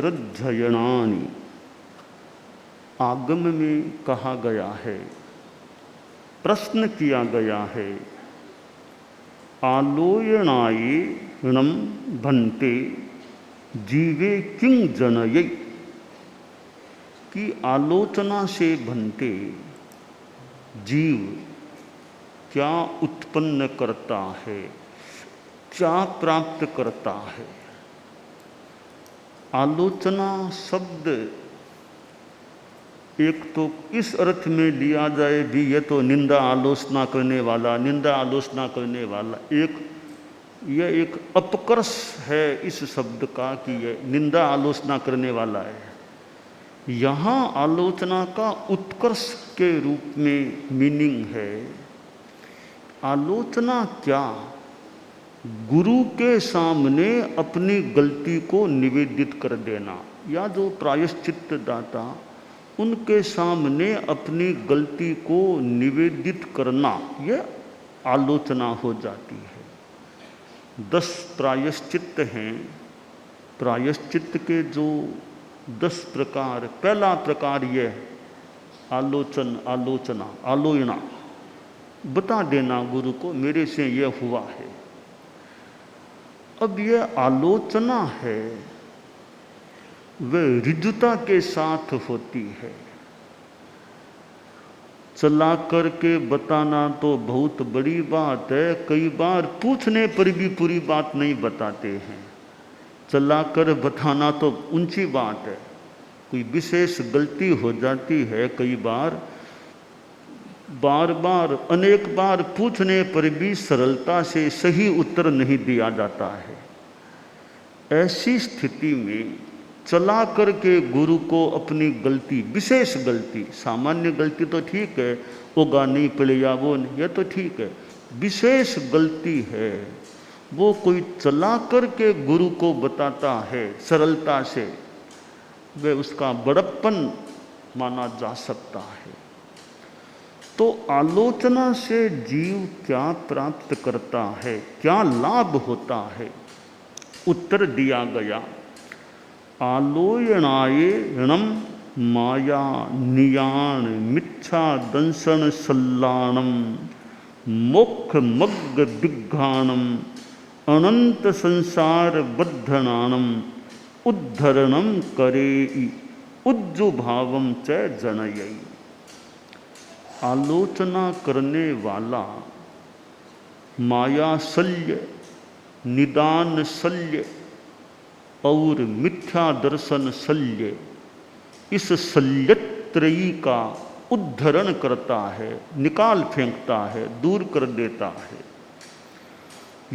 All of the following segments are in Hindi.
श्रद्धयणानि, आगम में कहा गया है, प्रश्न किया गया है, आलोयनाय णम भन्ते जीवे किं जनयै, कि आलोचना से भन्ते जीव क्या उत्पन्न करता है, क्या प्राप्त करता है। आलोचना शब्द एक तो इस अर्थ में लिया जाए भी, ये तो निंदा आलोचना करने वाला, निंदा आलोचना करने वाला, यह एक अपकर्ष है इस शब्द का कि यह निंदा आलोचना करने वाला है। यहाँ आलोचना का उत्कर्ष के रूप में मीनिंग है। आलोचना क्या? गुरु के सामने अपनी गलती को निवेदित कर देना, या जो प्रायश्चित दाता उनके सामने अपनी गलती को निवेदित करना, यह आलोचना हो जाती है। 10 प्रायश्चित हैं। प्रायश्चित के जो 10 प्रकार, पहला प्रकार यह आलोचना बता देना गुरु को, मेरे से यह हुआ है। अब यह आलोचना है वह ऋजुता के साथ होती है। चला करके बताना तो बहुत बड़ी बात है, कई बार पूछने पर भी पूरी बात नहीं बताते हैं। चला कर बताना तो ऊंची बात है, कोई विशेष गलती हो जाती है कई बार, बार बार अनेक बार पूछने पर भी सरलता से सही उत्तर नहीं दिया जाता है। ऐसी स्थिति में चला करके गुरु को अपनी गलती, विशेष गलती, सामान्य गलती तो ठीक है, होगा नहीं पड़े या वो नहीं, यह तो ठीक है। विशेष गलती है वो कोई चला करके गुरु को बताता है सरलता से, वह उसका बड़प्पन माना जा सकता है। तो आलोचना से जीव क्या प्राप्त करता है, क्या लाभ होता है? उत्तर दिया गया, आलोयनाय णम माया नियाण मिच्छा दंशन सल्लाणम मोक्ष मग्ग दिग्घाणम अनंत संसार बद्धनाणम उद्धरणम करेई उज्जु भावम च जनयई। आलोचना करने वाला माया शल्य, निदान शल्य और मिथ्या दर्शन शल्य, इस शल्यत्रयी का उद्धरण करता है, निकाल फेंकता है, दूर कर देता है।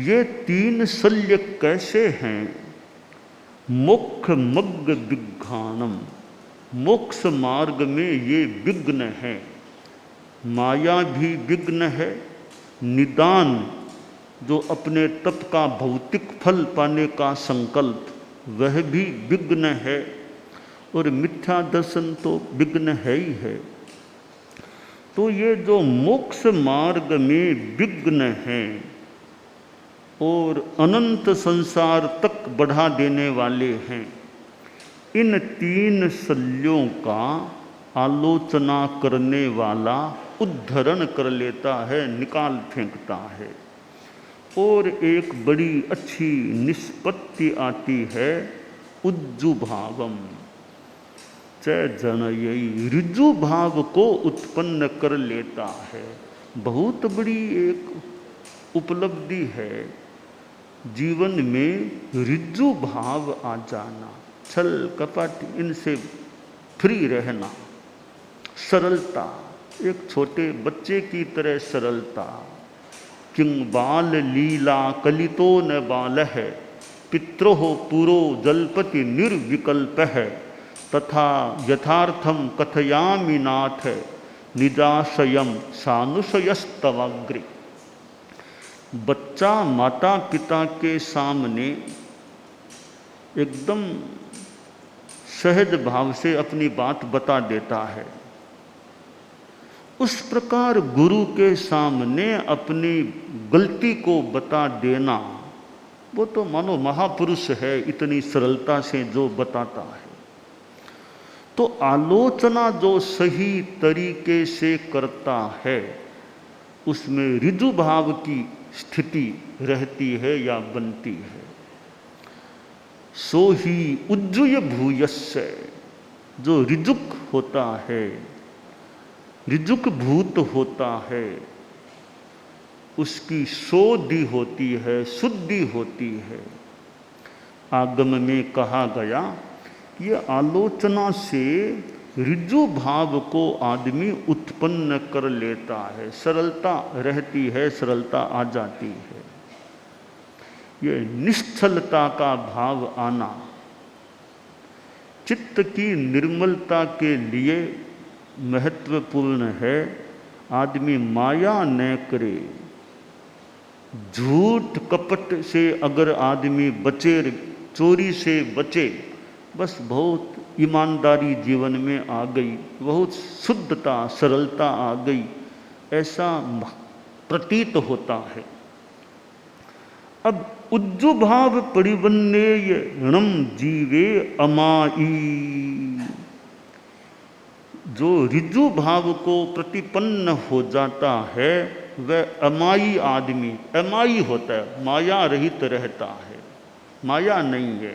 ये 3 शल्य कैसे हैं? मोक्ष मग्ग विघ्नानम, मोक्ष मार्ग में ये विघ्न है। माया भी विघ्न है, निदान जो अपने तप का भौतिक फल पाने का संकल्प, वह भी विघ्न है, और मिथ्या दर्शन तो विघ्न है ही है। तो ये जो मोक्ष मार्ग में विघ्न हैं और अनंत संसार तक बढ़ा देने वाले हैं, इन 3 शल्यों का आलोचना करने वाला उद्धरण कर लेता है, निकाल फेंकता है। और एक बड़ी अच्छी निष्पत्ति आती है, उज्जु भावम च जनयई, ऋजु भाव को उत्पन्न कर लेता है। बहुत बड़ी एक उपलब्धि है जीवन में ऋजु भाव आ जाना, छल कपट इनसे फ्री रहना, सरलता, एक छोटे बच्चे की तरह सरलता। किंग बाल लीला कलितो न बाल है, पित्रोः पुरो जलपति निर्विकल्प है, तथा यथार्थम कथयामि नाथ निजाशयम सानुशयस्तवाग्रे। बच्चा माता पिता के सामने एकदम सहज भाव से अपनी बात बता देता है। उस प्रकार गुरु के सामने अपनी गलती को बता देना वो तो मानो महापुरुष है, इतनी सरलता से जो बताता है। तो आलोचना जो सही तरीके से करता है उसमें ऋजु भाव की स्थिति रहती है या बनती है। सो ही उज्जुय भूयस्य, जो ऋजुक होता है, ऋजुक भूत होता है, उसकी शोधि होती है, शुद्धि होती है। आगम में कहा गया ये आलोचना से ऋजु भाव को आदमी उत्पन्न कर लेता है, सरलता रहती है, सरलता आ जाती है। ये निश्चलता का भाव आना चित्त की निर्मलता के लिए महत्वपूर्ण है। आदमी माया न करे, झूठ कपट से अगर आदमी बचे, चोरी से बचे, बस बहुत ईमानदारी जीवन में आ गई, बहुत शुद्धता सरलता आ गई, ऐसा प्रतीत होता है। अब उज्जु भाव परिवन्नेय ऋणम जीवे अमाई, जो ऋजु भाव को प्रतिपन्न हो जाता है वह अमाई आदमी, अमाई होता है, माया रहित रहता है, माया नहीं है।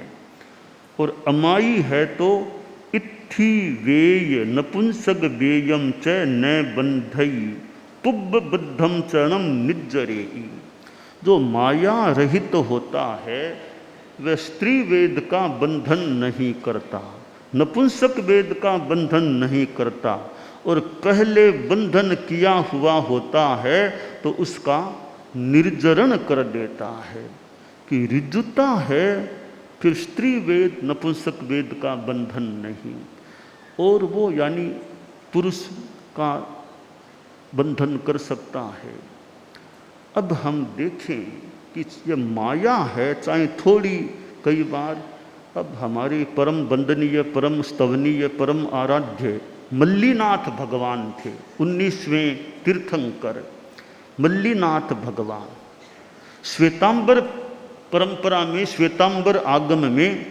और अमाई है तो इत्थि वेय नपुंसक वेयम च न बंधई पुब्ब बद्धम चरणम निज्जरेई, जो माया रहित होता है वह स्त्री वेद का बंधन नहीं करता, नपुंसक वेद का बंधन नहीं करता, और पहले बंधन किया हुआ होता है तो उसका निर्जरण कर देता है कि ऋजुता है, फिर स्त्री वेद नपुंसक वेद का बंधन नहीं, और वो यानी पुरुष का बंधन कर सकता है। अब हम देखें कि ये माया है, चाहे थोड़ी, कई बार अब हमारे परम वंदनीय, परम स्तवनीय, परम आराध्य मल्लीनाथ भगवान थे, 19वें तीर्थंकर मल्लीनाथ भगवान। श्वेतांबर परंपरा में, श्वेतांबर आगम में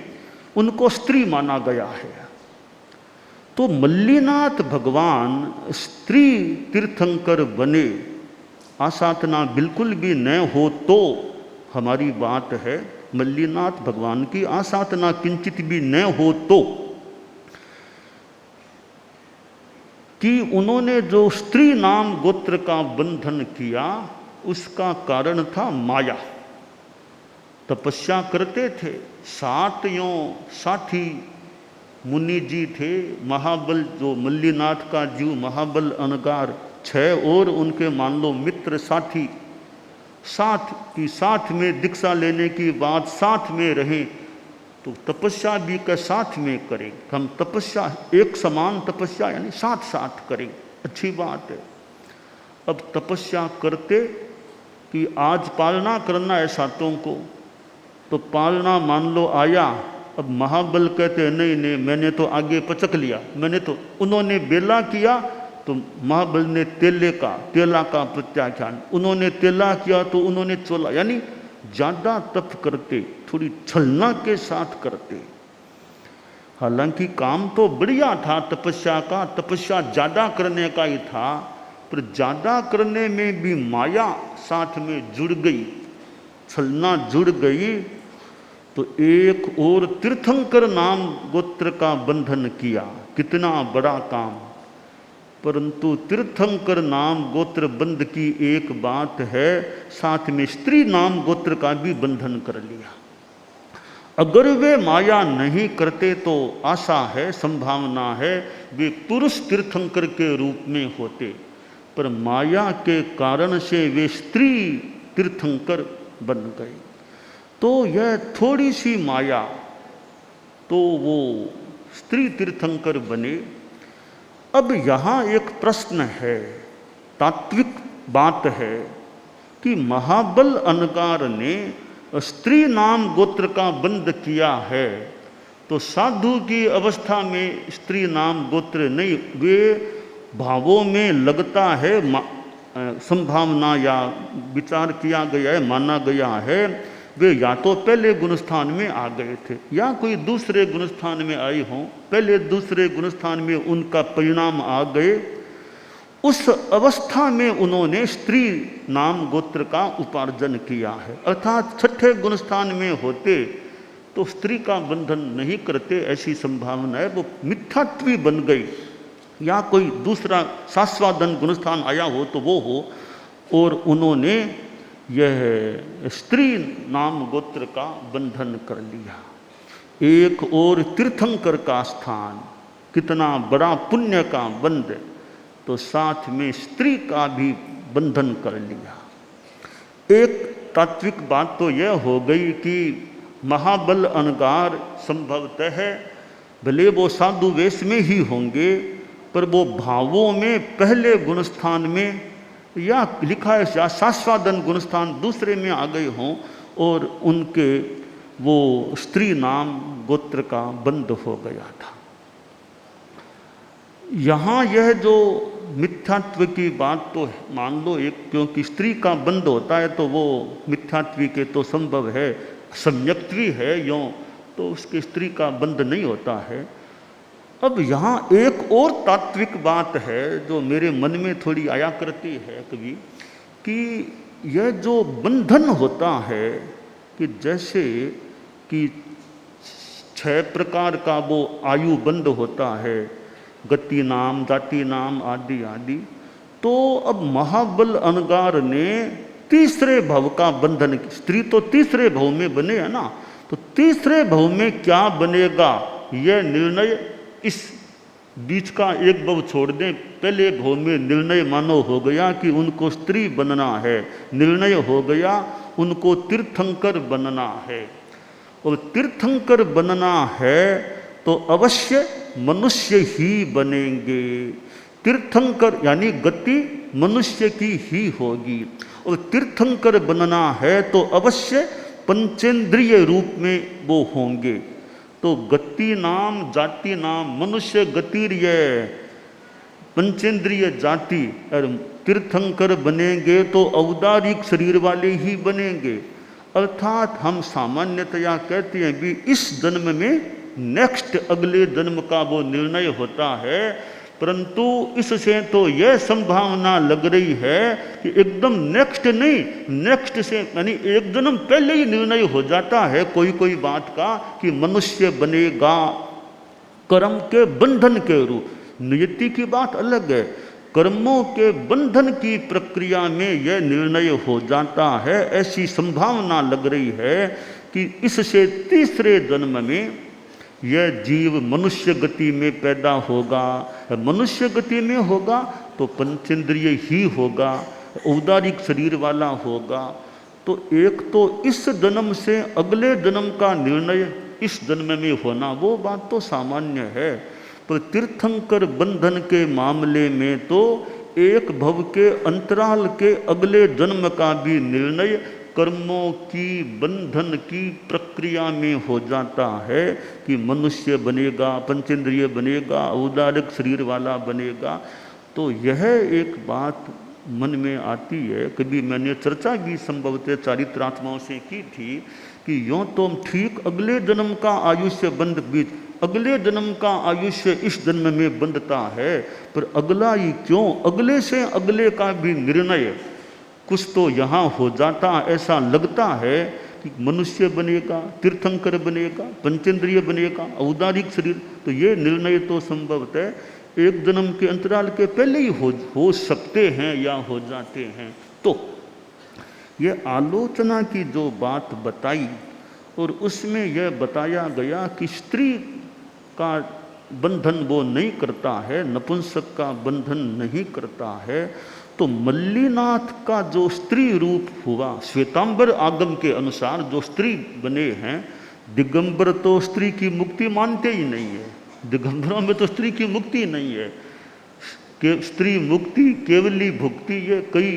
उनको स्त्री माना गया है। तो मल्लीनाथ भगवान स्त्री तीर्थंकर बने, आसाधना बिल्कुल भी न हो तो हमारी बात है, मल्लीनाथ भगवान की आसाधना किंचित भी न हो तो, कि उन्होंने जो स्त्री नाम गोत्र का बंधन किया उसका कारण था माया। तपस्या करते थे, 7 साथी मुनि जी थे, महाबल जो मल्लीनाथ का जीव महाबल अनगार, 6 और उनके मान लो मित्र साथी, साथ में दीक्षा लेने की बात, साथ में रहें तो तपस्या भी का साथ में करें। हम तपस्या एक समान तपस्या यानी साथ करें, अच्छी बात है। अब तपस्या करते कि आज पालना करना है सातों को, तो पालना मान लो आया, अब महाबल कहते नहीं मैंने तो आगे पचक लिया, मैंने तो, उन्होंने बेला किया तो महाबल ने तेला का प्रत्याख्यान, उन्होंने तेला किया तो उन्होंने चोला, यानी ज़्यादा तप करते, थोड़ी छलना के साथ करते। हालांकि काम तो बढ़िया था तपस्या का, तपस्या ज़्यादा करने का ही था, पर ज़्यादा करने में भी माया साथ में जुड़ गई, छलना जुड़ गई, तो एक और तीर्थंकर नाम गोत्र का बंधन किया, कितना बड़ा काम। परंतु तीर्थंकर नाम गोत्र बंध की एक बात है, साथ में स्त्री नाम गोत्र का भी बंधन कर लिया। अगर वे माया नहीं करते तो आशा है, संभावना है वे पुरुष तीर्थंकर के रूप में होते, पर माया के कारण से वे स्त्री तीर्थंकर बन गए। तो यह थोड़ी सी माया, तो वो स्त्री तीर्थंकर बने। अब यहाँ एक प्रश्न है, तात्विक बात है कि महाबल अनगार ने स्त्री नाम गोत्र का बंध किया है, तो साधु की अवस्था में स्त्री नाम गोत्र नहीं, वे भावों में लगता है, संभावना या विचार किया गया है, माना गया है वे या तो पहले गुणस्थान में आ गए थे या कोई दूसरे गुणस्थान में आए हों, पहले दूसरे गुणस्थान में उनका परिणाम आ गए। उस अवस्था में उन्होंने स्त्री नाम गोत्र का उपार्जन किया है, अर्थात छठे गुणस्थान में होते तो स्त्री का बंधन नहीं करते, ऐसी संभावना है। वो मिथ्यात्वी बन गई, या कोई दूसरा सास्वादन गुणस्थान आया हो तो वो हो, और उन्होंने यह स्त्री नाम गोत्र का बंधन कर लिया। एक और तीर्थंकर का स्थान, कितना बड़ा पुण्य का बंध, तो साथ में स्त्री का भी बंधन कर लिया। एक तात्विक बात तो यह हो गई कि महाबल अनगार संभवतः भले वो साधु वेश में ही होंगे, पर वो भावों में पहले गुणस्थान में, या लिखा है या सास्वादन गुणस्थान दूसरे में आ गए हों, और उनके वो स्त्री नाम गोत्र का बंध हो गया था। यहाँ यह जो मिथ्यात्व की बात तो मान लो एक, क्योंकि स्त्री का बंध होता है तो वो मिथ्यात्वी के तो संभव है, सम्यक्त्वी है यों, तो उसके स्त्री का बंध नहीं होता है। अब यहाँ एक और तात्विक बात है जो मेरे मन में थोड़ी आया करती है कभी, कि यह जो बंधन होता है, कि जैसे कि 6 प्रकार का वो आयु बंध होता है, गति नाम, जाति नाम आदि आदि, तो अब महाबल अनगार ने तीसरे भव का बंधन, स्त्री तो तीसरे भव में बने है ना, तो तीसरे भव में क्या बनेगा यह निर्णय, इस बीच का एक भव छोड़ दें, पहले भव में निर्णय मानो हो गया कि उनको स्त्री बनना है, निर्णय हो गया उनको तीर्थंकर बनना है। और तीर्थंकर बनना है तो अवश्य मनुष्य ही बनेंगे। तीर्थंकर यानी गति मनुष्य की ही होगी, और तीर्थंकर बनना है तो अवश्य पंचेंद्रिय रूप में वो होंगे। तो गति नाम, जाति नाम, मनुष्य गतिर्य पंचेंद्रिय जाति, और तीर्थंकर बनेंगे तो औदारिक शरीर वाले ही बनेंगे। अर्थात हम सामान्यतया कहते हैं कि इस जन्म में नेक्स्ट अगले जन्म का वो निर्णय होता है, परंतु इससे तो यह संभावना लग रही है कि एकदम नेक्स्ट नहीं, नेक्स्ट से यानी एक जन्म पहले ही निर्णय हो जाता है कोई कोई बात का कि मनुष्य बनेगा, कर्म के बंधन के रूप। नियति की बात अलग है, कर्मों के बंधन की प्रक्रिया में यह निर्णय हो जाता है। ऐसी संभावना लग रही है कि इससे तीसरे जन्म में यह जीव मनुष्य गति में पैदा होगा। मनुष्य गति में होगा तो पंचेंद्रिय ही होगा, औदारिक शरीर वाला होगा। तो एक तो इस जन्म से अगले जन्म का निर्णय इस जन्म में होना, वो बात तो सामान्य है, पर तीर्थंकर बंधन के मामले में तो एक भव के अंतराल के अगले जन्म का भी निर्णय कर्मों की बंधन की प्रक्रिया में हो जाता है कि मनुष्य बनेगा, पंचेंद्रिय बनेगा, औदारिक शरीर वाला बनेगा। तो यह एक बात मन में आती है। कभी मैंने चर्चा भी संभवतः चारित्रात्माओं से की थी कि यों तो ठीक अगले जन्म का आयुष्य बंध बीच, अगले जन्म का आयुष्य इस जन्म में बंधता है, पर अगला ही क्यों, अगले से अगले का भी निर्णय कुछ तो यहाँ हो जाता। ऐसा लगता है कि मनुष्य बनेगा, तीर्थंकर बनेगा, पंचेंद्रिय बनेगा, औदारिक शरीर, तो ये निर्णय तो संभवतः एक जन्म के अंतराल के पहले ही हो सकते हैं या हो जाते हैं। तो ये आलोचना की जो बात बताई और उसमें यह बताया गया कि स्त्री का बंधन वो नहीं करता है, नपुंसक का बंधन नहीं करता है। तो मल्लीनाथ का जो स्त्री रूप हुआ, श्वेतांबर आगम के अनुसार जो स्त्री बने हैं, दिगंबर तो स्त्री की मुक्ति मानते ही नहीं है, दिगंबरों में तो स्त्री की मुक्ति नहीं है। कि स्त्री मुक्ति केवली भुक्ति, ये कई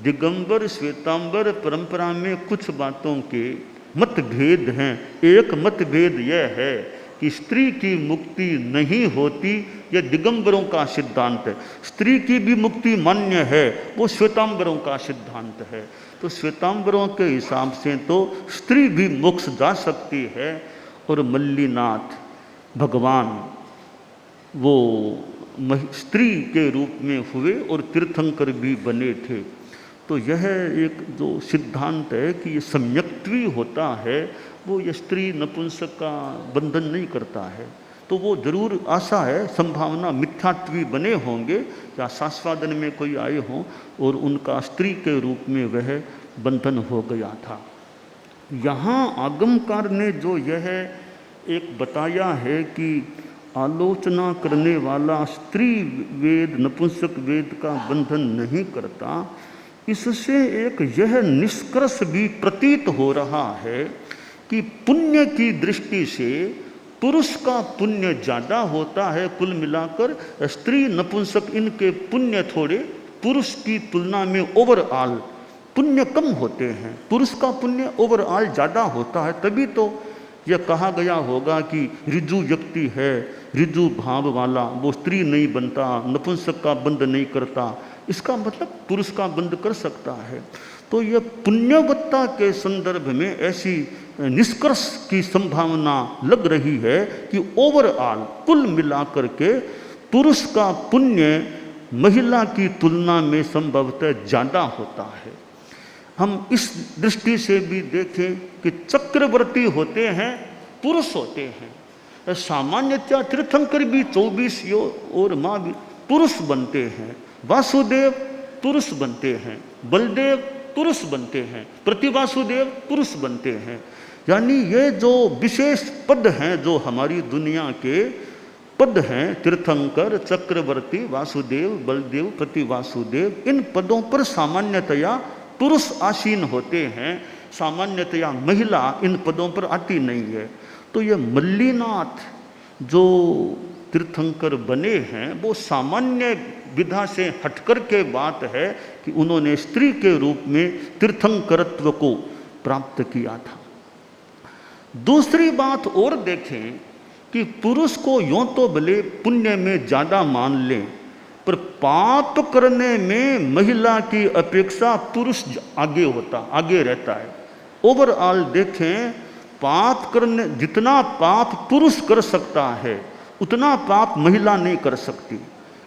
दिगंबर श्वेतांबर परंपरा में कुछ बातों के मतभेद हैं। एक मतभेद यह है कि स्त्री की मुक्ति नहीं होती, यह दिगंबरों का सिद्धांत है। स्त्री की भी मुक्ति मान्य है, वो श्वेतांबरों का सिद्धांत है। तो श्वेतांबरों के हिसाब से तो स्त्री भी मोक्ष जा सकती है। और मल्लीनाथ भगवान वो स्त्री के रूप में हुए और तीर्थंकर भी बने थे। तो यह एक जो सिद्धांत है कि ये सम्यक्त्वी होता है, वो ये स्त्री नपुंसक का बंधन नहीं करता है। तो वो जरूर आशा है, संभावना मिथ्यात्वी बने होंगे या शास्वादन में कोई आए हों और उनका स्त्री के रूप में वह बंधन हो गया था। यहाँ आगमकार ने जो यह एक बताया है कि आलोचना करने वाला स्त्री वेद नपुंसक वेद का बंधन नहीं करता, इससे एक यह निष्कर्ष भी प्रतीत हो रहा है कि पुण्य की दृष्टि से पुरुष का पुण्य ज़्यादा होता है। कुल मिलाकर स्त्री नपुंसक इनके पुण्य थोड़े पुरुष की तुलना में ओवरऑल पुण्य कम होते हैं, पुरुष का पुण्य ओवरऑल ज़्यादा होता है। तभी तो यह कहा गया होगा कि ऋजु व्यक्ति है, ऋजु भाव वाला, वो स्त्री नहीं बनता, नपुंसक का बंध नहीं करता, इसका मतलब पुरुष का बंध कर सकता है। तो यह पुण्यवत्ता के संदर्भ में ऐसी निष्कर्ष की संभावना लग रही है कि ओवरऑल कुल मिलाकर के पुरुष का पुण्य महिला की तुलना में संभवतः ज़्यादा होता है। हम इस दृष्टि से भी देखें कि चक्रवर्ती होते हैं पुरुष होते हैं, सामान्यतः तीर्थंकर भी 24 और माँ भी पुरुष बनते हैं, वासुदेव पुरुष बनते हैं, बलदेव पुरुष बनते हैं, प्रतिवासुदेव पुरुष बनते हैं। यानी ये जो विशेष पद हैं, जो हमारी दुनिया के पद हैं, तीर्थंकर, चक्रवर्ती, वासुदेव, बलदेव, प्रतिवासुदेव, इन पदों पर सामान्यतया पुरुष आसीन होते हैं, सामान्यतया महिला इन पदों पर आती नहीं है। तो ये मल्लीनाथ जो तीर्थंकर बने हैं, वो सामान्य विधा से हटकर के बात है कि उन्होंने स्त्री के रूप में तीर्थंकरत्व को प्राप्त किया था। दूसरी बात और देखें कि पुरुष को यों तो भले पुण्य में ज़्यादा मान लें, पर पाप करने में महिला की अपेक्षा पुरुष आगे रहता है। ओवरऑल देखें, पाप करने जितना पाप पुरुष कर सकता है उतना पाप महिला नहीं कर सकती।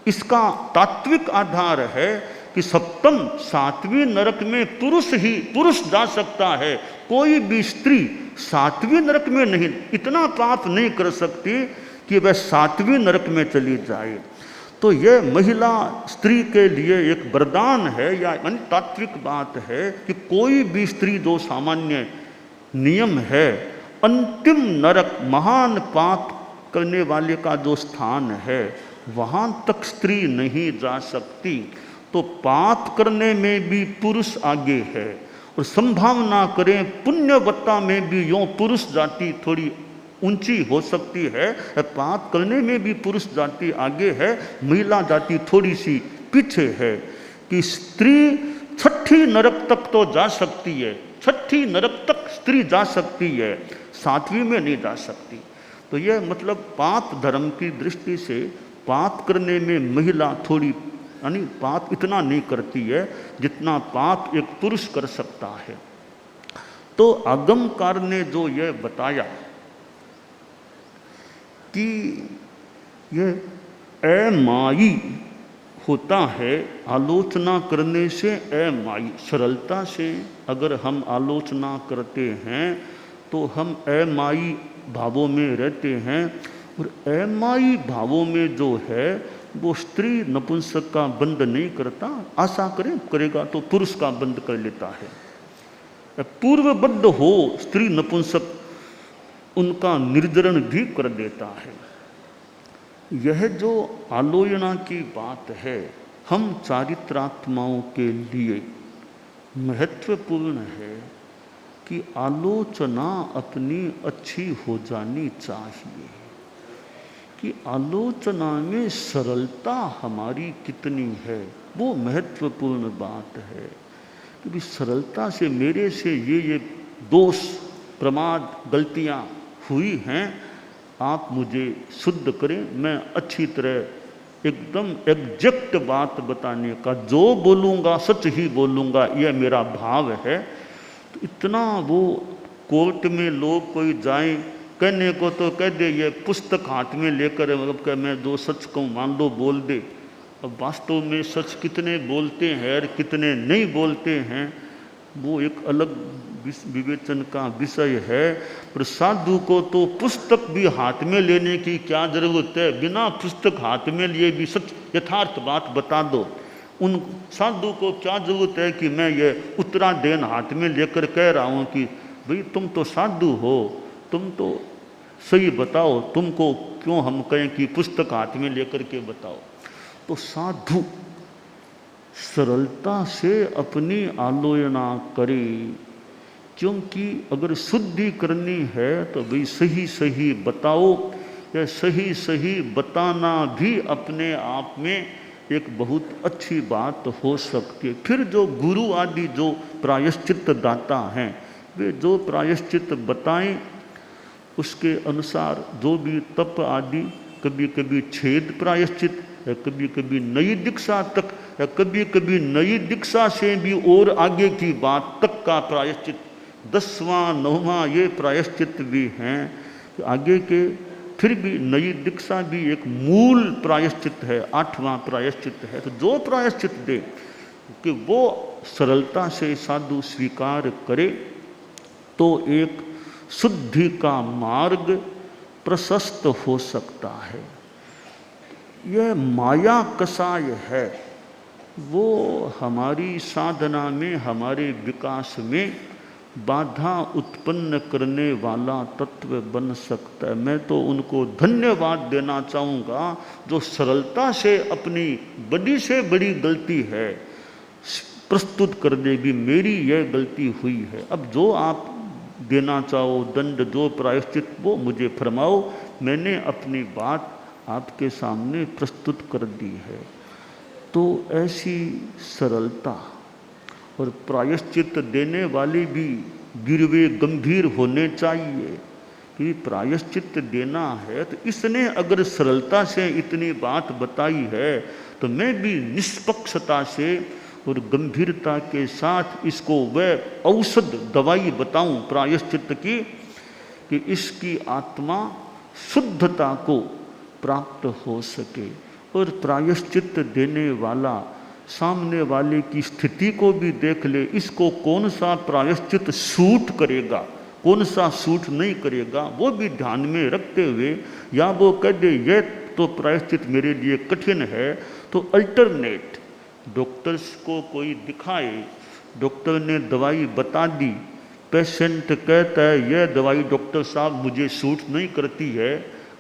इसका तात्विक आधार है कि सप्तम सातवीं नरक में पुरुष जा सकता है, कोई भी स्त्री सातवीं नरक में नहीं, इतना पाप नहीं कर सकती कि वह सातवीं नरक में चली जाए। तो यह महिला स्त्री के लिए एक वरदान है या तात्विक बात है कि कोई भी स्त्री, जो सामान्य नियम है, अंतिम नरक महान पाप करने वाले का जो स्थान है वहाँ तक स्त्री नहीं जा सकती। तो पाप करने में भी पुरुष आगे है, और संभावना करें पुण्यवत्ता में भी यों पुरुष जाति थोड़ी ऊंची हो सकती है, पाप करने में भी पुरुष जाति आगे है, महिला जाति थोड़ी सी पीछे है। कि स्त्री छठी नरक तक तो जा सकती है, छठी नरक तक स्त्री जा सकती है, सातवीं में नहीं जा सकती। तो यह मतलब पाप धर्म की दृष्टि से पाप करने में महिला थोड़ी, यानी पाप इतना नहीं करती है जितना पाप एक पुरुष कर सकता है। तो आगमकार ने जो यह बताया कि यह अमायी होता है आलोचना करने से, अमायी सरलता से अगर हम आलोचना करते हैं तो हम अमायी भावों में रहते हैं, और अमायी भावों में जो है वो स्त्री नपुंसक का बंध नहीं करता, आशा करेगा तो पुरुष का बंध कर लेता है। पूर्वबद्ध हो स्त्री नपुंसक उनका निर्जरण भी कर देता है। यह जो आलोचना की बात है, हम चारित्रात्माओं के लिए महत्वपूर्ण है कि आलोचना अपनी अच्छी हो जानी चाहिए, कि आलोचना में सरलता हमारी कितनी है वो महत्वपूर्ण बात है। क्योंकि सरलता से मेरे से ये दोष प्रमाद गलतियाँ हुई हैं, आप मुझे शुद्ध करें, मैं अच्छी तरह एकदम एग्जैक्ट बात बताने का, जो बोलूँगा सच ही बोलूँगा, यह मेरा भाव है। तो इतना वो कोर्ट में लोग कोई जाए कहने को तो कह दे, ये पुस्तक हाथ में लेकर, मतलब कि मैं जो सच कहूँ मान लो बोल दे। अब वास्तव में सच कितने बोलते हैं और कितने नहीं बोलते हैं, वो एक अलग विवेचन का विषय है। पर साधु को तो पुस्तक भी हाथ में लेने की क्या जरूरत है, बिना पुस्तक हाथ में लिए भी सच यथार्थ बात बता दो। उन साधु को क्या जरूरत है कि मैं ये उत्तराधीन हाथ में लेकर कह रहा हूँ कि भाई तुम तो साधु हो, तुम तो सही बताओ, तुमको क्यों हम कहें कि पुस्तक हाथ में लेकर के बताओ। तो साधु सरलता से अपनी आलोचना करे, क्योंकि अगर शुद्धि करनी है तो भाई सही सही बताओ। या सही सही बताना भी अपने आप में एक बहुत अच्छी बात हो सकती है। फिर जो गुरु आदि जो प्रायश्चित दाता हैं, वे जो प्रायश्चित बताएं उसके अनुसार जो भी तप आदि, कभी कभी छेद प्रायश्चित, या कभी कभी नई दीक्षा तक, या कभी कभी नई दीक्षा से भी और आगे की बात तक का प्रायश्चित, 10वां 9वां ये प्रायश्चित भी हैं। तो आगे के फिर भी नई दीक्षा भी एक मूल प्रायश्चित है, 8वां प्रायश्चित है। तो जो प्रायश्चित दे कि वो सरलता से साधु स्वीकार करे, तो एक शुद्धि का मार्ग प्रशस्त हो सकता है। यह माया कषाय है, वो हमारी साधना में, हमारे विकास में बाधा उत्पन्न करने वाला तत्व बन सकता है। मैं तो उनको धन्यवाद देना चाहूँगा जो सरलता से अपनी बड़ी से बड़ी गलती है प्रस्तुत कर देगी, मेरी यह गलती हुई है। अब जो आप देना चाहो दंड, जो प्रायश्चित, वो मुझे फरमाओ, मैंने अपनी बात आपके सामने प्रस्तुत कर दी है। तो ऐसी सरलता, और प्रायश्चित देने वाले भी गिरवे गंभीर होने चाहिए कि प्रायश्चित देना है। तो इसने अगर सरलता से इतनी बात बताई है, तो मैं भी निष्पक्षता से और गंभीरता के साथ इसको वह औषध दवाई बताऊं प्रायश्चित की, कि इसकी आत्मा शुद्धता को प्राप्त हो सके। और प्रायश्चित देने वाला सामने वाले की स्थिति को भी देख ले, इसको कौन सा प्रायश्चित सूट करेगा, कौन सा सूट नहीं करेगा, वो भी ध्यान में रखते हुए, या वो कह दे ये तो प्रायश्चित मेरे लिए कठिन है, तो अल्टरनेट डॉक्टर्स को कोई दिखाए। डॉक्टर ने दवाई बता दी, पेशेंट कहता है यह दवाई डॉक्टर साहब मुझे सूट नहीं करती है,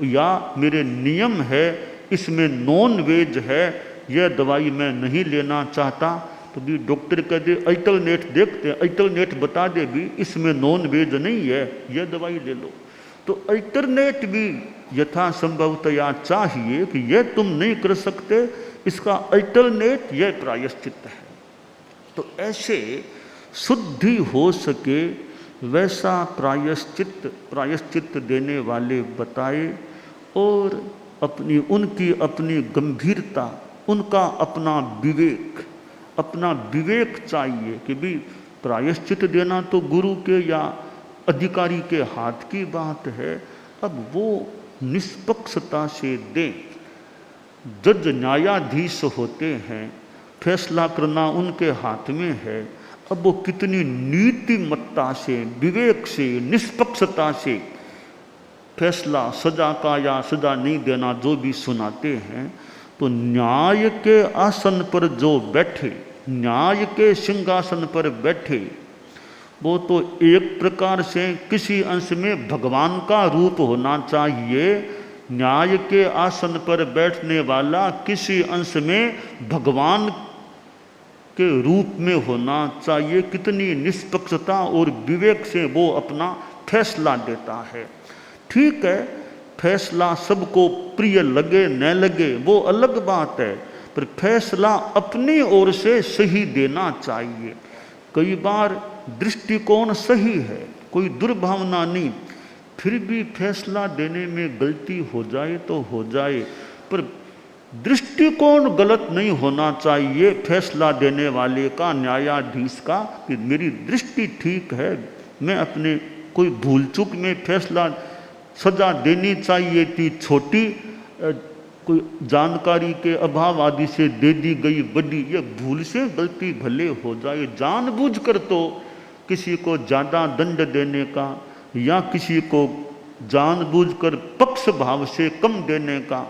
या मेरे नियम है इसमें नॉन वेज है, यह दवाई मैं नहीं लेना चाहता, तो भी डॉक्टर कह दे अल्टरनेट देखते हैं, अल्टरनेट बता दे भी इसमें नॉन वेज नहीं है, यह दवाई ले लो। तो अल्टरनेट भी यथासंभवतया चाहिए कि यह तुम नहीं कर सकते, इसका अल्टरनेट यह प्रायश्चित है। तो ऐसे शुद्धि हो सके वैसा प्रायश्चित देने वाले बताए, और उनकी अपनी गंभीरता, उनका अपना विवेक चाहिए कि भी प्रायश्चित देना तो गुरु के या अधिकारी के हाथ की बात है। अब वो निष्पक्षता से दें। जज न्यायाधीश होते हैं, फैसला करना उनके हाथ में है। अब वो कितनी नीतिमत्ता से, विवेक से, निष्पक्षता से फैसला सजा का या सजा नहीं देना जो भी सुनाते हैं। तो न्याय के आसन पर जो बैठे, न्याय के सिंहासन पर बैठे, वो तो एक प्रकार से किसी अंश में भगवान का रूप होना चाहिए। न्याय के आसन पर बैठने वाला किसी अंश में भगवान के रूप में होना चाहिए। कितनी निष्पक्षता और विवेक से वो अपना फैसला देता है। ठीक है, फैसला सबको प्रिय लगे न लगे वो अलग बात है, पर फैसला अपनी ओर से सही देना चाहिए। कई बार दृष्टिकोण सही है, कोई दुर्भावना नहीं, फिर भी फैसला देने में गलती हो जाए तो हो जाए, पर दृष्टिकोण गलत नहीं होना चाहिए फैसला देने वाले का, न्यायाधीश का, कि मेरी दृष्टि ठीक है, मैं अपने कोई भूल चूक में फैसला, सजा देनी चाहिए थी छोटी, कोई जानकारी के अभाव आदि से दे दी गई बड़ी, ये भूल से गलती भले हो जाए, जानबूझकर तो किसी को ज़्यादा दंड देने का या किसी को जानबूझकर पक्ष भाव से कम देने का,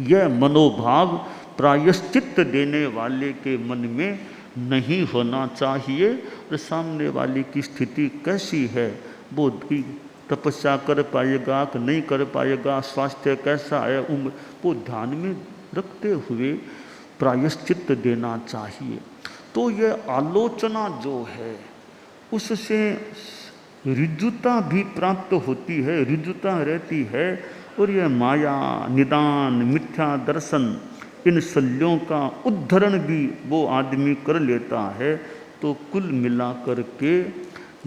यह मनोभाव प्रायश्चित देने वाले के मन में नहीं होना चाहिए। और सामने वाले की स्थिति कैसी है, वो की तपस्या कर पाएगा कि नहीं कर पाएगा, स्वास्थ्य कैसा है, उम्र, वो ध्यान में रखते हुए प्रायश्चित देना चाहिए। तो यह आलोचना जो है उससे ऋजुता भी प्राप्त होती है, ऋजुता रहती है, और यह माया, निदान, मिथ्या दर्शन, इन शल्यों का उद्धरण भी वो आदमी कर लेता है। तो कुल मिलाकर के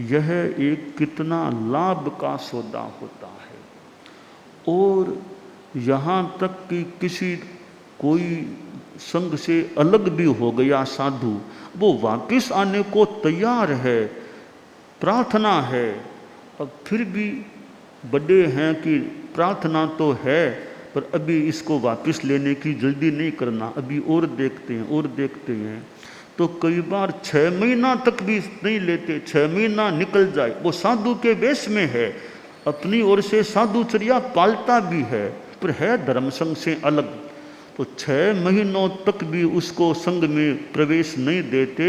यह एक कितना लाभ का सौदा होता है। और यहाँ तक कि किसी कोई संग से अलग भी हो गया साधु, वो वापस आने को तैयार है, प्रार्थना है, अब फिर भी बड़े हैं कि प्रार्थना तो है, पर अभी इसको वापस लेने की जल्दी नहीं करना, अभी और देखते हैं और देखते हैं। तो कई बार 6 महीना तक भी नहीं लेते, 6 महीना निकल जाए, वो साधु के वेश में है, अपनी ओर से साधुचर्या पालता भी है, पर है धर्म संघ से अलग। तो 6 महीनों तक भी उसको संघ में प्रवेश नहीं देते।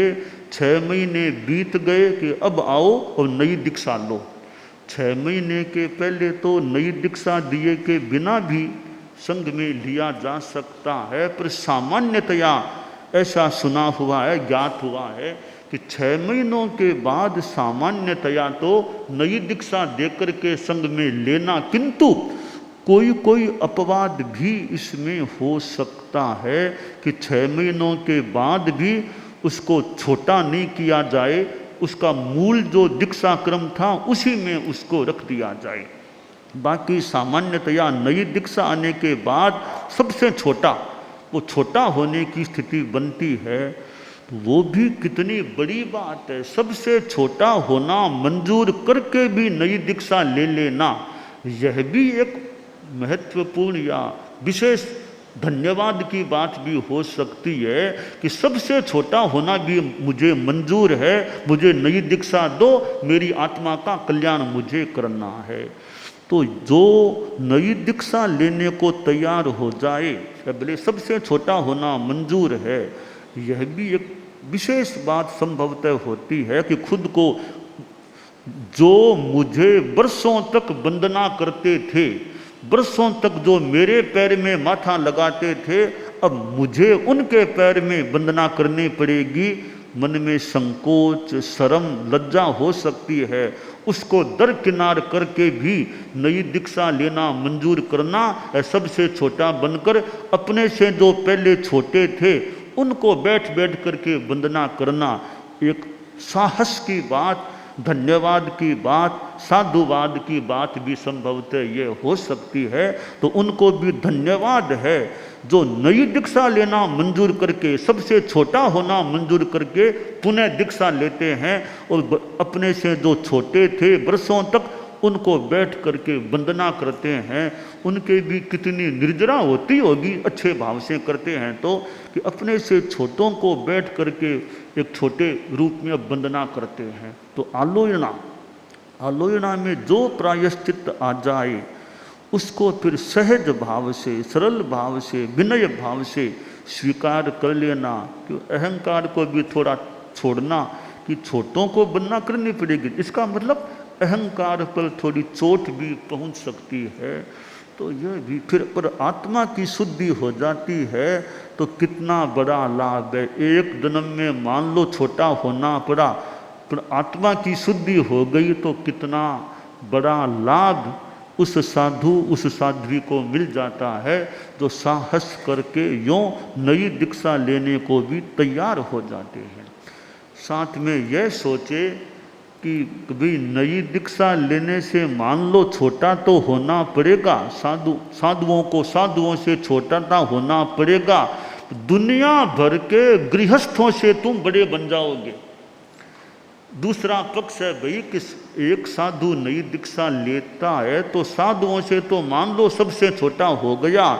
6 महीने बीत गए कि अब आओ और नई दीक्षा लो। 6 महीने के पहले तो नई दीक्षा दिए के बिना भी संघ में लिया जा सकता है, पर सामान्यतया ऐसा सुना हुआ है, ज्ञात हुआ है कि 6 महीनों के बाद सामान्यतया तो नई दीक्षा देकर के संघ में लेना, किंतु कोई कोई अपवाद भी इसमें हो सकता है कि 6 महीनों के बाद भी उसको छोटा नहीं किया जाए, उसका मूल जो दीक्षा क्रम था उसी में उसको रख दिया जाए। बाकी सामान्यतया नई दीक्षा आने के बाद सबसे छोटा, वो छोटा होने की स्थिति बनती है। वो भी कितनी बड़ी बात है, सबसे छोटा होना मंजूर करके भी नई दीक्षा ले लेना, यह भी एक महत्वपूर्ण या विशेष धन्यवाद की बात भी हो सकती है कि सबसे छोटा होना भी मुझे मंजूर है, मुझे नई दीक्षा दो, मेरी आत्मा का कल्याण मुझे करना है। तो जो नई दीक्षा लेने को तैयार हो जाए, बोले सबसे छोटा होना मंजूर है, यह भी एक विशेष बात संभवतः होती है कि खुद को जो मुझे वर्षों तक वंदना करते थे, वर्षों तक जो मेरे पैर में माथा लगाते थे, अब मुझे उनके पैर में वंदना करनी पड़ेगी। मन में संकोच, शर्म, लज्जा हो सकती है, उसको दरकिनार करके भी नई दीक्षा लेना मंजूर करना, सबसे छोटा बनकर अपने से जो पहले छोटे थे उनको बैठ बैठ करके वंदना करना, एक साहस की बात, धन्यवाद की बात, साधुवाद की बात भी संभवतः ये हो सकती है। तो उनको भी धन्यवाद है जो नई दीक्षा लेना मंजूर करके, सबसे छोटा होना मंजूर करके पुनः दीक्षा लेते हैं, और अपने से जो छोटे थे वर्षों तक उनको बैठ करके वंदना करते हैं। उनके भी कितनी निर्जरा होती होगी, अच्छे भाव से करते हैं तो, कि अपने से छोटों को बैठ करके एक छोटे रूप में वंदना करते हैं। तो आलोचना में जो प्रायश्चित आ जाए उसको फिर सहज भाव से, सरल भाव से, विनय भाव से स्वीकार कर लेना। कि अहंकार को भी थोड़ा छोड़ना कि छोटों को वंदना करनी पड़ेगी, इसका मतलब अहंकार पर थोड़ी चोट भी पहुंच सकती है। तो यह भी फिर पर आत्मा की शुद्धि हो जाती है तो कितना बड़ा लाभ है। एक जन्म में मान लो छोटा होना पड़ा, पर आत्मा की शुद्धि हो गई तो कितना बड़ा लाभ उस साधु, उस साध्वी को मिल जाता है, जो साहस करके यों नई दीक्षा लेने को भी तैयार हो जाते हैं। साथ में यह सोचे कि भाई नई दीक्षा लेने से मान लो छोटा तो होना पड़ेगा, साधुओं को साधुओं से छोटा तो होना पड़ेगा, दुनिया भर के गृहस्थों से तुम बड़े बन जाओगे। दूसरा पक्ष है भाई कि एक साधु नई दीक्षा लेता है तो साधुओं से तो मान लो सबसे छोटा हो गया,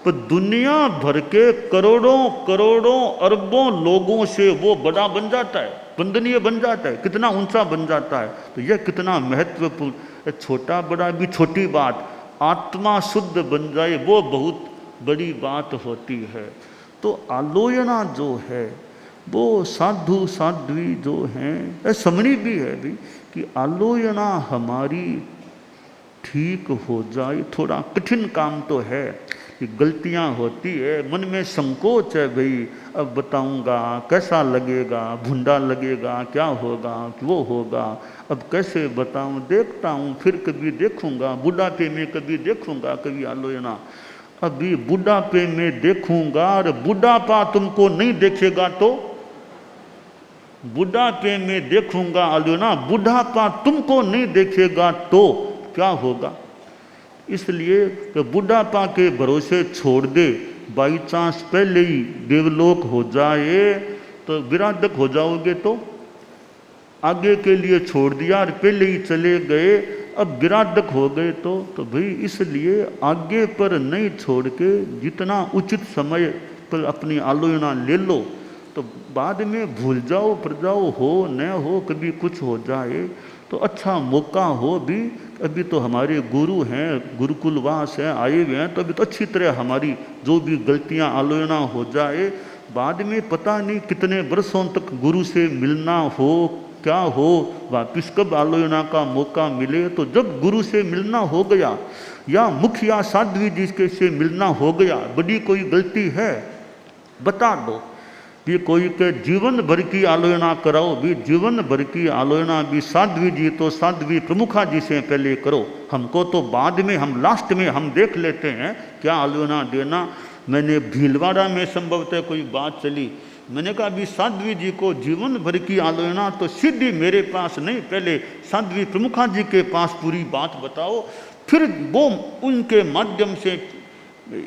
पर दुनिया भर के करोड़ों करोड़ों अरबों लोगों से वो बड़ा बन जाता है, वंदनीय बन जाता है, कितना ऊंचा बन जाता है। तो यह कितना महत्वपूर्ण, छोटा बड़ा भी छोटी बात, आत्मा शुद्ध बन जाए वो बहुत बड़ी बात होती है। तो आलोचना जो है वो साधु साध्वी जो हैं, समणी भी है भी कि आलोचना हमारी ठीक हो जाए। थोड़ा कठिन काम तो है कि गलतियां होती है, मन में संकोच है भाई अब बताऊंगा कैसा लगेगा, भुंडा लगेगा, क्या होगा वो होगा, अब कैसे बताऊं, देखता हूं फिर कभी देखूंगा, बुढ़ापे में कभी देखूंगा, कभी आलोचना, अभी बुढ़ापे में देखूंगा और बुढ़ापा तुमको नहीं देखेगा तो बुढ़ापे में देखूंगा आलोचना, बुढ़ापा तुमको नहीं देखेगा तो क्या होगा। इसलिए कि बुढ़ापा के भरोसे छोड़ दे, बाई चांस पहले ही देवलोक हो जाए तो विराधक हो जाओगे, तो आगे के लिए छोड़ दिया और पहले ही चले गए अब विराधक हो गए तो भाई इसलिए आगे पर नहीं छोड़ के जितना उचित समय पर अपनी आलोचना ले लो, तो बाद में भूल जाओ पर जाओ, हो न हो कभी कुछ हो जाए तो अच्छा मौका हो भी। अभी तो हमारे गुरु हैं, गुरुकुलवास हैं, आए हुए हैं, तो अभी तो अच्छी तरह हमारी जो भी गलतियां आलोचना हो जाए, बाद में पता नहीं कितने वर्षों तक गुरु से मिलना हो क्या हो, वापिस कब आलोचना का मौका मिले। तो जब गुरु से मिलना हो गया या मुखिया साध्वी जी के से मिलना हो गया, बड़ी कोई गलती है बता दो, ये कोई के जीवन भर की आलोचना कराओ भी, जीवन भर की आलोचना भी साध्वी जी तो साध्वी प्रमुखा जी से पहले करो, हमको तो बाद में, हम लास्ट में हम देख लेते हैं क्या आलोचना देना। मैंने भीलवाड़ा में संभवतः कोई बात चली, मैंने कहा अभी साध्वी जी को जीवन भर की आलोचना तो सीधी मेरे पास नहीं, पहले साध्वी प्रमुखा जी के पास पूरी बात बताओ, फिर वो उनके माध्यम से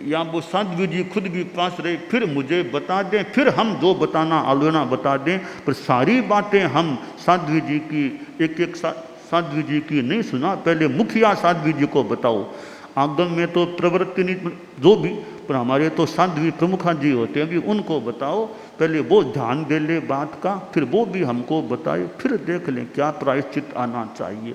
या वो साध्वी जी खुद भी पास रहे फिर मुझे बता दें, फिर हम जो बताना आलोचना बता दें। पर सारी बातें हम साध्वी जी की एक एक साध्वी जी की नहीं सुना, पहले मुखिया साध्वी जी को बताओ। आगम में तो प्रवृत्ति नहीं जो भी, पर हमारे तो साध्वी प्रमुखा जी होते हैं, अभी उनको बताओ, पहले वो ध्यान दे ले बात का, फिर वो भी हमको बताए, फिर देख लें क्या प्रायश्चित आना चाहिए।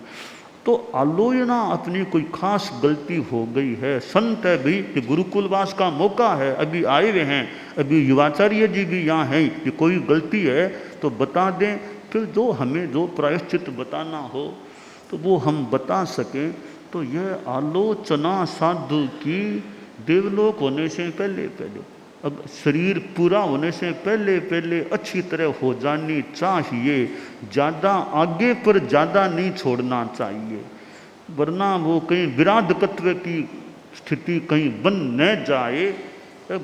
तो आलोचना अपनी कोई खास गलती हो गई है, संत है भी कि गुरुकुलवास का मौका है, अभी आए हुए हैं, अभी युवाचार्य जी भी यहाँ हैं, कि कोई गलती है तो बता दें, फिर जो हमें जो प्रायश्चित बताना हो तो वो हम बता सकें। तो यह आलोचना साधु की देवलोक होने से पहले पहले, अब शरीर पूरा होने से पहले पहले अच्छी तरह हो जानी चाहिए, ज़्यादा आगे पर ज़्यादा नहीं छोड़ना चाहिए, वरना वो कहीं विराधकत्व की स्थिति कहीं बन न जाए।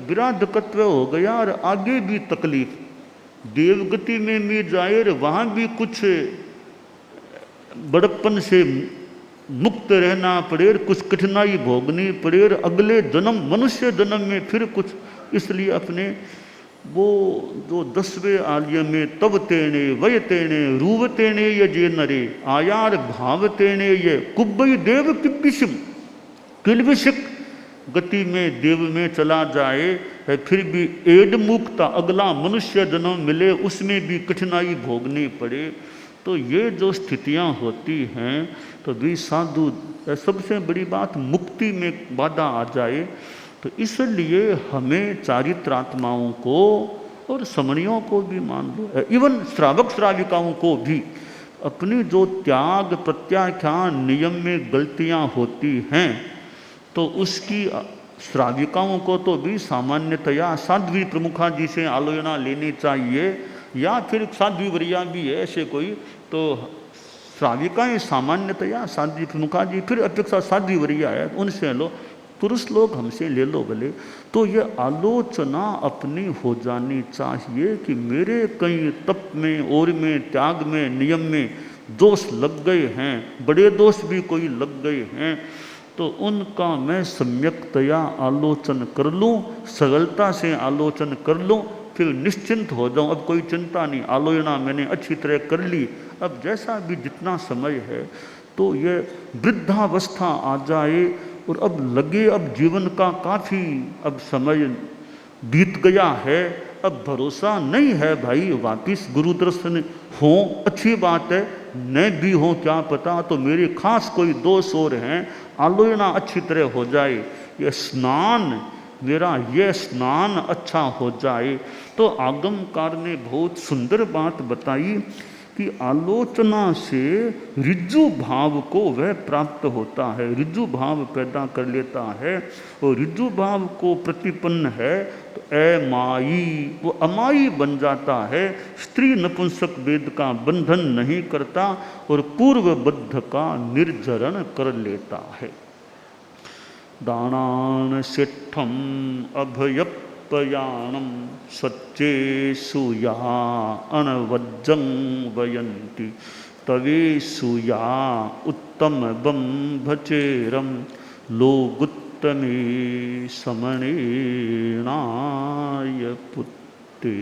विराधकत्व हो गया और आगे भी तकलीफ, देवगति में भी जाए और वहाँ भी कुछ बड़प्पन से मुक्त रहना पड़े, कुछ कठिनाई भोगनी पड़े, अगले जन्म मनुष्य जन्म में फिर कुछ, इसलिए अपने वो जो 10वें आल्य में तब तेने वय तेने रूव तेने ये जे नरे आयार भाव तेने ये कुब्बई देव किबिशिम किलविशिक गति में देव में चला जाए है, फिर भी एड मुक्ता अगला मनुष्य जन्म मिले उसमें भी कठिनाई भोगनी पड़े। तो ये जो स्थितियां होती हैं तो भी साधु, सबसे बड़ी बात मुक्ति में बाधा आ जाए। तो इसलिए हमें चारित्रात्माओं को और समणियों को भी मान लो, इवन श्रावक श्राविकाओं को भी अपनी जो त्याग प्रत्याख्यान नियम में गलतियां होती हैं तो उसकी श्राविकाओं को तो भी सामान्यतया साध्वी प्रमुखा जी से आलोचना लेनी चाहिए, या फिर साध्वी वरिया भी है ऐसे कोई, तो श्राविकाएँ सामान्यतया साध्वी प्रमुखा जी, फिर अपेक्षा साध्वी वरिया है उनसे लो, पुरुष लोग हमसे ले लो भले। तो ये आलोचना अपनी हो जानी चाहिए कि मेरे कहीं तप में और में त्याग में नियम में दोष लग गए हैं, बड़े दोष भी कोई लग गए हैं, तो उनका मैं सम्यकतया आलोचन कर लूँ, सरलता से आलोचन कर लूँ, फिर निश्चिंत हो जाऊँ। अब कोई चिंता नहीं, आलोचना मैंने अच्छी तरह कर ली। अब जैसा भी जितना समय है, तो ये वृद्धावस्था आ जाए और अब लगे अब जीवन का काफ़ी अब समय बीत गया है, अब भरोसा नहीं है भाई वापिस गुरु दर्शन हो, अच्छी बात है, न भी हो क्या पता, तो मेरे खास कोई दोष और हैं, आलोचना अच्छी तरह हो जाए, ये स्नान मेरा ये स्नान अच्छा हो जाए। तो आगमकार ने बहुत सुंदर बात बताई कि आलोचना से ऋजु भाव को वह प्राप्त होता है, ऋजु भाव पैदा कर लेता है, और ऋजु भाव को प्रतिपन्न है तो अमाई, वो अमाई बन जाता है, स्त्री नपुंसक वेद का बंधन नहीं करता और पूर्वबद्ध का निर्जरण कर लेता है। दानान सिद्धम अभयपयाणम सच्चेषु या अनवज्जं वयन्ति तवेषु या उत्तम बंभचेरम लोगुत्तमे समणेनाय पुत्ते।